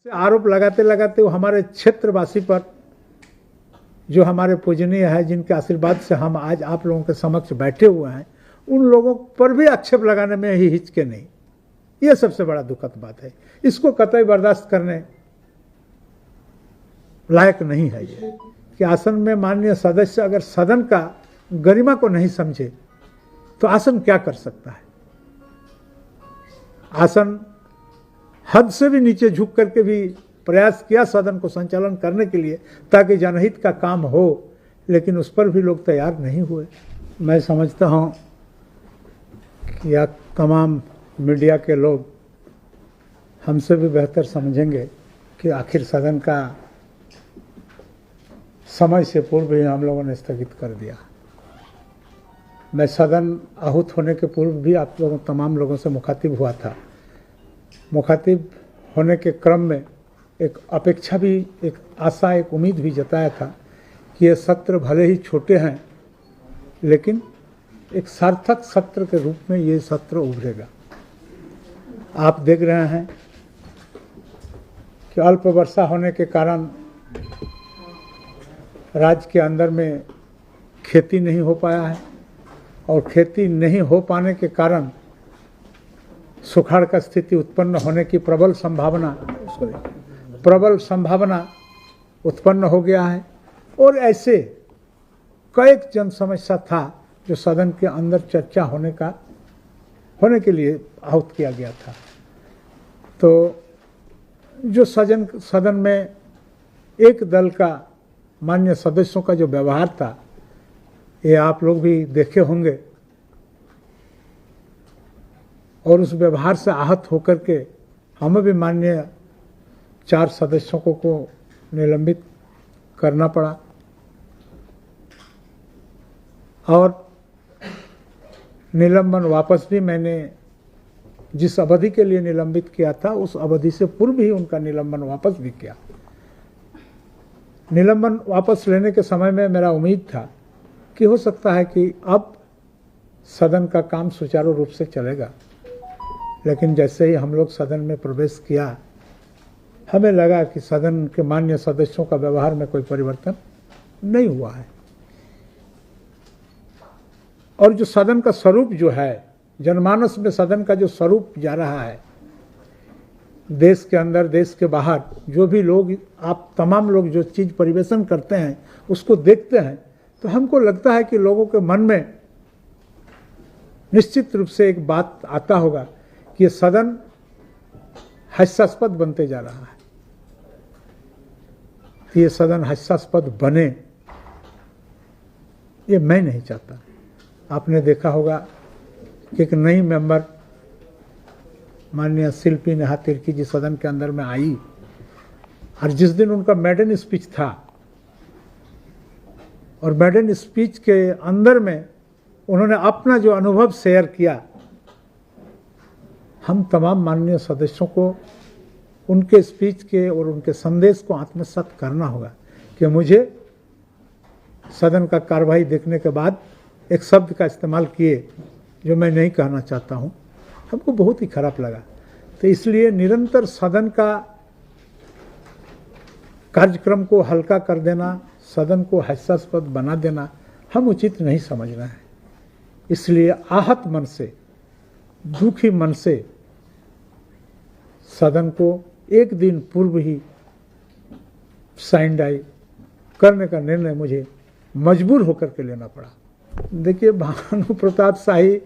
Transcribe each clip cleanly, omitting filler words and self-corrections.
आरोप लगाते लगाते वो हमारे क्षेत्रवासी पर, जो हमारे पूजनीय है, जिनके आशीर्वाद से हम आज आप लोगों के समक्ष बैठे हुए हैं, उन लोगों पर भी आक्षेप लगाने में ही हिचके नहीं। ये सबसे बड़ा दुखद बात है। इसको कतई बर्दाश्त करने लायक नहीं है ये कि आसन में माननीय सदस्य अगर सदन का गरिमा को नहीं समझे तो आसन क्या कर सकता है। आसन हद से भी नीचे झुक करके भी प्रयास किया सदन को संचालन करने के लिए ताकि जनहित का काम हो, लेकिन उस पर भी लोग तैयार नहीं हुए। मैं समझता हूं कि यह तमाम मीडिया के लोग हमसे भी बेहतर समझेंगे कि आखिर सदन का समय से पूर्व ही हम लोगों ने स्थगित कर दिया। मैं सदन आहूत होने के पूर्व भी आप लोगों तमाम लोगों से मुखातिब हुआ था। मुखातिब होने के क्रम में एक अपेक्षा भी, एक आशा, एक उम्मीद भी जताया था कि ये सत्र भले ही छोटे हैं लेकिन एक सार्थक सत्र के रूप में ये सत्र उभरेगा। आप देख रहे हैं कि अल्प वर्षा होने के कारण राज्य के अंदर में खेती नहीं हो पाया है और खेती नहीं हो पाने के कारण सुखाड़ का स्थिति उत्पन्न होने की प्रबल संभावना उत्पन्न हो गया है। और ऐसे कई जन समस्या था जो सदन के अंदर चर्चा होने के लिए आहूत किया गया था। तो जो सदन में एक दल का मान्य सदस्यों का जो व्यवहार था, ये आप लोग भी देखे होंगे और उस व्यवहार से आहत होकर के हमें भी माननीय 4 सदस्यों को निलंबित करना पड़ा। और निलंबन वापस भी मैंने जिस अवधि के लिए निलंबित किया था उस अवधि से पूर्व ही उनका निलंबन वापस भी किया। निलंबन वापस लेने के समय में मेरा उम्मीद था कि हो सकता है कि अब सदन का काम सुचारू रूप से चलेगा, लेकिन जैसे ही हम लोग सदन में प्रवेश किया हमें लगा कि सदन के मान्य सदस्यों का व्यवहार में कोई परिवर्तन नहीं हुआ है। और जो सदन का स्वरूप जो है, जनमानस में सदन का जो स्वरूप जा रहा है, देश के अंदर देश के बाहर जो भी लोग, आप तमाम लोग जो चीज़ परिवेशन करते हैं उसको देखते हैं तो हमको लगता है कि लोगों के मन में निश्चित रूप से एक बात आता होगा कि ये सदन हास्यास्पद बनते जा रहा है। ये सदन हास्यास्पद बने ये मैं नहीं चाहता। आपने देखा होगा कि एक नई मेंबर माननीय शिल्पी नेहा तिर्की जी सदन के अंदर में आई और जिस दिन उनका मेडन स्पीच था और मेडन स्पीच के अंदर में उन्होंने अपना जो अनुभव शेयर किया, हम तमाम माननीय सदस्यों को उनके स्पीच के और उनके संदेश को आत्मसात करना होगा कि मुझे सदन का कार्रवाई देखने के बाद एक शब्द का इस्तेमाल किए जो मैं नहीं कहना चाहता हूं, हमको बहुत ही खराब लगा। तो इसलिए निरंतर सदन का कार्यक्रम को हल्का कर देना, सदन को हास्यास्पद बना देना हम उचित नहीं समझ रहे हैं। इसलिए आहत मन से, दुखी मन से सदन को एक दिन पूर्व ही साइन डाई करने का निर्णय मुझे मजबूर होकर के लेना पड़ा। देखिए, भानु प्रताप शाही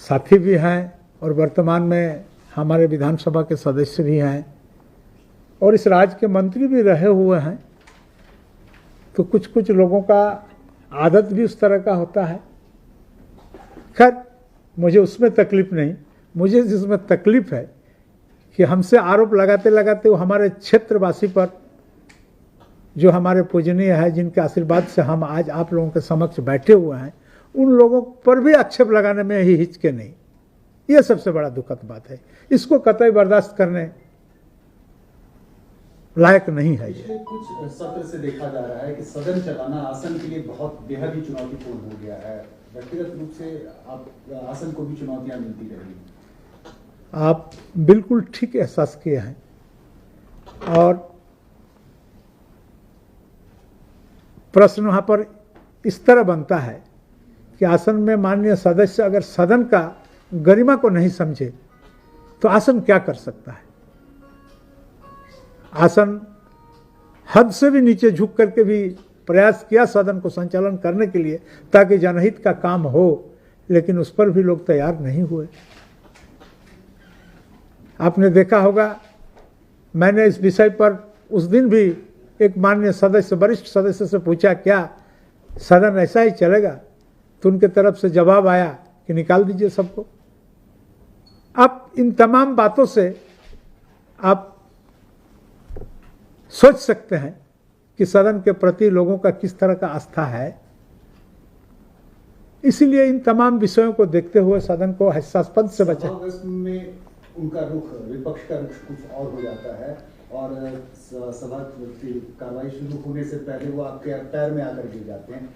साथी भी हैं और वर्तमान में हमारे विधानसभा के सदस्य भी हैं और इस राज्य के मंत्री भी रहे हुए हैं। तो कुछ कुछ लोगों का आदत भी उस तरह का होता है। खैर, मुझे उसमें तकलीफ नहीं, मुझे जिसमें तकलीफ है कि हमसे आरोप लगाते लगाते वो हमारे क्षेत्रवासी पर, जो हमारे पूजनीय है, जिनके आशीर्वाद से हम आज आप लोगों के समक्ष बैठे हुए हैं, उन लोगों पर भी आक्षेप लगाने में ही हिचके नहीं। ये सबसे बड़ा दुखद बात है। इसको कतई बर्दाश्त करने लायक नहीं है। ये कुछ सत्र से देखा जा रहा है कि सदन चलाना आसन के लिए बहुत बेहद ही चुनौतीपूर्ण हो गया है। व्यक्तिगत रूप से आप आसन को भी चुनौतियां मिलती रही। आप बिल्कुल ठीक एहसास किए हैं। और प्रश्न वहाँ पर इस तरह बनता है कि आसन में माननीय सदस्य अगर सदन का गरिमा को नहीं समझे तो आसन क्या कर सकता है। आसन हद से भी नीचे झुक करके भी प्रयास किया सदन को संचालन करने के लिए ताकि जनहित का काम हो, लेकिन उस पर भी लोग तैयार नहीं हुए। आपने देखा होगा, मैंने इस विषय पर उस दिन भी एक माननीय सदस्य, वरिष्ठ सदस्य से पूछा क्या सदन ऐसा ही चलेगा, तो उनके तरफ से जवाब आया कि निकाल दीजिए सबको। अब इन तमाम बातों से आप सोच सकते हैं कि सदन के प्रति लोगों का किस तरह का आस्था है। इसीलिए इन तमाम विषयों को देखते हुए सदन को हास्यास्पद से बचा। में उनका रुख, विपक्ष का रुख कुछ और हो जाता है और सभा की कार्रवाई शुरू होने से पहले वो आपके पैर में आकर गिर जाते हैं।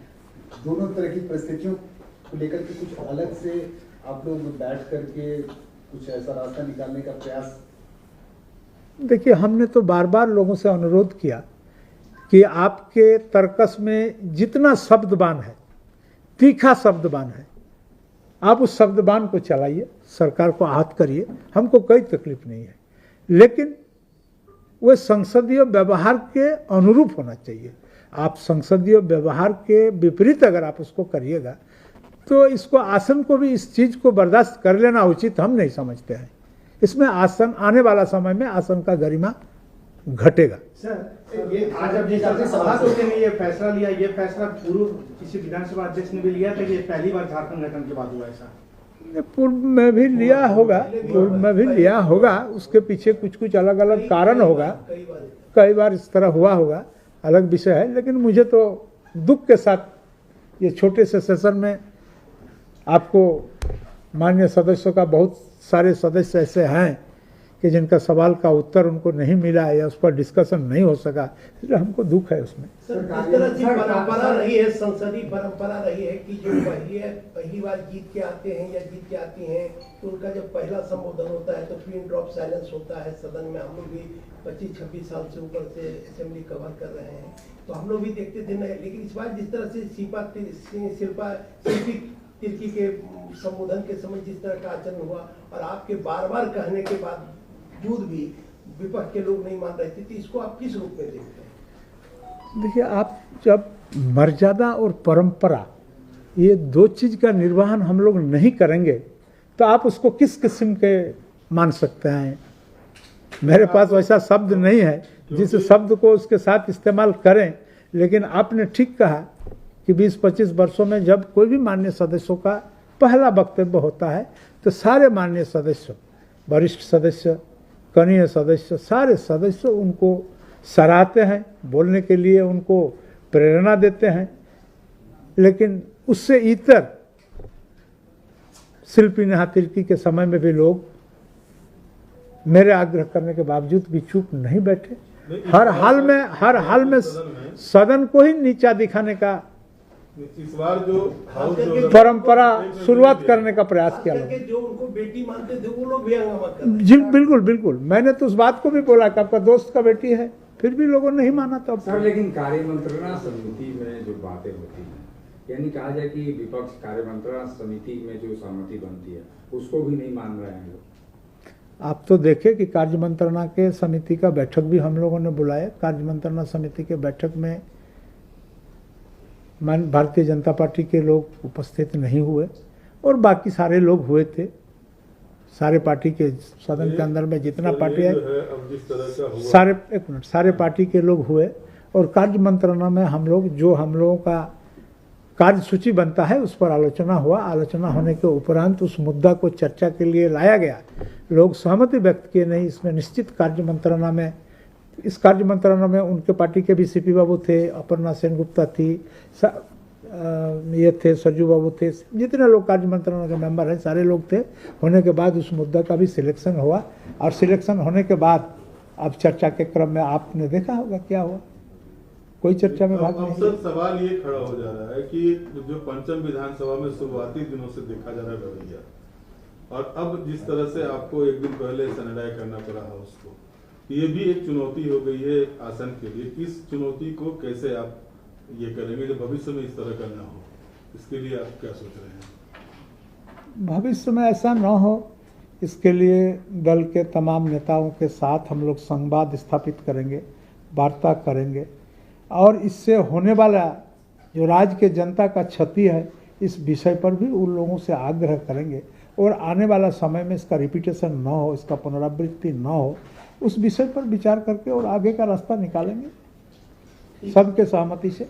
दोनों तरह की परिस्थितियों को लेकर के कुछ अलग से आप लोग बैठ करके कुछ ऐसा रास्ता निकालने का प्रयास। देखिए, हमने तो बार बार लोगों से अनुरोध किया कि आपके तर्कस में जितना शब्दबान है, तीखा शब्दबान है, आप उस शब्दबान को चलाइए, सरकार को आहत करिए, हमको कोई तकलीफ नहीं है, लेकिन वह संसदीय व्यवहार के अनुरूप होना चाहिए। आप संसदीय व्यवहार के विपरीत अगर आप उसको करिएगा तो इसको, आसन को भी इस चीज को बर्दाश्त कर लेना उचित हम नहीं समझते हैं। इसमें आसन, आने वाला समय में आसन का गरिमा घटेगा। सर, ये आज अब जिस सभा ने ये फैसला लिया, ये फैसला पूर्व किसी विधानसभा अध्यक्ष ने भी लिया था कि ये पहली बार झारखंड गठन के बाद हुआ ऐसा? पूर्व में भी लिया होगा, पूर्व में भी लिया होगा, उसके पीछे कुछ कुछ अलग अलग कारण होगा, कई बार इस तरह हुआ होगा, अलग विषय है। लेकिन मुझे तो दुख के साथ ये छोटे से सेशन में आपको माननीय सदस्यों का, बहुत सारे सदस्य ऐसे हैं कि जिनका सवाल का उत्तर उनको नहीं मिला या उस पर डिस्कशन नहीं हो सका, इसलिए हमको दुख है उसमें। सर, जिस तरह से परंपरा रही है, संसदीय परंपरा रही है कि जो पहली बार जीत के आते हैं या जीत के आती हैं तो उनका जब पहला संबोधन होता है तो पिन ड्रॉप साइलेंस होता है सदन में। हम लोग भी 25-26 साल से ऊपर से असेंबली कवर कर रहे हैं तो हम लोग भी देखते थे। लेकिन इस बार जिस तरह से शिल्पा तिर्की के संबोधन के समय जिस तरह का आचरण हुआ और आपके बार बार कहने के बावजूद भी विपक्ष के लोग नहीं मान रहे थे, तो इसको आप किस रूप में देखते हैं? देखिए, आप जब मर्यादा और परंपरा, ये दो चीज का निर्वहन हम लोग नहीं करेंगे तो आप उसको किस किस्म के मान सकते हैं। मेरे पास वैसा शब्द नहीं है जिस शब्द को उसके साथ इस्तेमाल करें, लेकिन आपने ठीक कहा कि 20-25 वर्षों में जब कोई भी माननीय सदस्यों का पहला वक्तव्य होता है तो सारे माननीय सदस्य, वरिष्ठ सदस्य, कनीय सदस्य, सारे सदस्य उनको सराहते हैं, बोलने के लिए उनको प्रेरणा देते हैं। लेकिन उससे इतर शिल्पी नेहा तिर्की के समय में भी लोग मेरे आग्रह करने के बावजूद भी चुप नहीं बैठे। हर हाल में सदन को ही नीचा दिखाने का इस बार जो परंपरा शुरुआत करने का प्रयास किया लोग। जो उनको बेटी मानते थे वो लोग भी हंगामा कर रहे हैं। जी बिल्कुल बिल्कुल, मैंने तो उस बात को भी बोला कि आपका दोस्त का बेटी है, फिर भी लोगों ने नहीं माना। तो सर, लेकिन कार्य मंत्रणा समिति में जो बातें होती हैं, यानी कहा जाए कि विपक्ष कार्य मंत्रणा समिति में जो सहमति बनती है उसको भी नहीं मान रहे हैं लोग। आप तो देखें कि कार्य मंत्रणा के समिति का बैठक भी हम लोगों ने बुलाया। कार्य मंत्रणा समिति के बैठक में भारतीय जनता पार्टी के लोग उपस्थित नहीं हुए और बाकी सारे लोग हुए थे। सारे पार्टी के सदन के अंदर में जितना पार्टी है सारे पार्टी के लोग हुए और कार्य मंत्रणा में हम लोगों का कार्य सूची बनता है उस पर आलोचना हुआ। आलोचना होने के उपरांत उस मुद्दा को चर्चा के लिए लाया गया। लोग सहमति व्यक्त किए, नहीं इसमें निश्चित कार्य मंत्रणा में, इस कार्य मंत्रणा में उनके पार्टी के भी सीपी बाबू थे, अपर्णा सेनगुप्ता थी, ये थे सरजू बाबू थे, जितने लोग कार्य मंत्रणा के मेंबर हैं सारे लोग थे। होने के बाद उस मुद्दा का भी सिलेक्शन हुआ और सिलेक्शन होने के बाद अब चर्चा के क्रम में आपने देखा होगा क्या हुआ, कोई चर्चा में भाग नहीं। सर, सवाल ये खड़ा हो जा रहा है कि जो पंचम विधानसभा में शुरुआती दिनों से देखा जा रहा है रवैया और अब जिस तरह से आपको एक दिन पहले सैनिटाइज करना पड़ा हाउस को, ये भी एक चुनौती हो गई है आसन के लिए। इस चुनौती को कैसे आप ये करेंगे जो भविष्य में इस तरह का न हो, इसके लिए आप क्या सोच रहे हैं? भविष्य में ऐसा न हो, इसके लिए दल के तमाम नेताओं के साथ हम लोग संवाद स्थापित करेंगे, वार्ता करेंगे और इससे होने वाला जो राज्य के जनता का क्षति है इस विषय पर भी उन लोगों से आग्रह करेंगे और आने वाला समय में इसका रिपीटेशन न हो, इसका पुनरावृत्ति न हो, उस विषय पर विचार करके और आगे का रास्ता निकालेंगे सबके सहमति से।